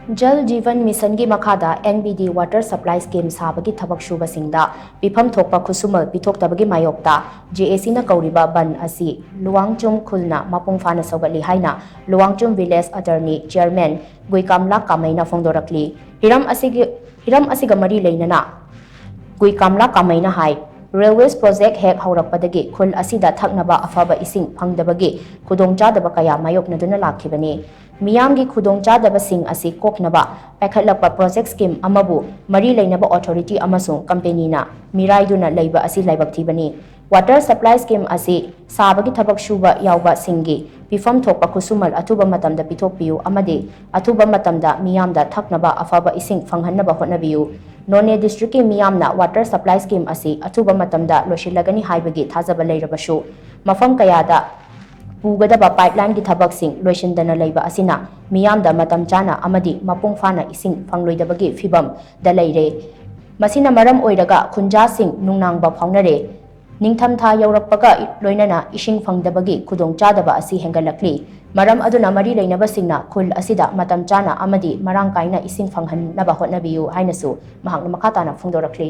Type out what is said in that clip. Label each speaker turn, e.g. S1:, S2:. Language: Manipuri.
S1: Jal Jeevan Mission gi makhada NBD Water Supply Scheme sabagi thabak shuba singda pifam thokpa khusumal pithok tabagi mayokta JAC na kauriba ban asi Luangchum khulna mapung phana sogali haina Luangchum Village Attorney Chairman Guikamla Kamaina phongdorakli hiram asiga mari leinana Guikamla Kamaina hai Railways project hek haurakpadagi khul asida thaknaba afaba ising phangdabagi khudongchadaba kaya mayoknaduna lakhibani Miyamgi khudongchadaba sing asi koknaba paikhatlakpa project scheme amabu mari leinaba authority amasung company na miraiduna leiba asi laibak thibani water supply scheme asi sabagi thabak shuba yauba singi pifam thokpa khusumal athuba matamda pithokpiu amadi athuba matamda miyamda thaknaba afaba ising phanghannaba hotnabiu None district ki miyamna water supply scheme asi athuba matamda loshilagani haibagi thajaba leirabashu mafam kayada pugadaba pipeline ki thabak sing loishindana leiba asina miyamda matam chana amadi mapung phana ising phangloidabagi fibam da leire masina maram oiraga khunja sing nungnangba phaunare ningtham tha yaurakpaga loinana ising phangdabagi khudongchadaba asi hengalakli maram aduna mari leinaba singna khul asida matam chana amadi marang kaina ising phanghan naba hotnabiu hainasu mahakna makhatana phongdorakli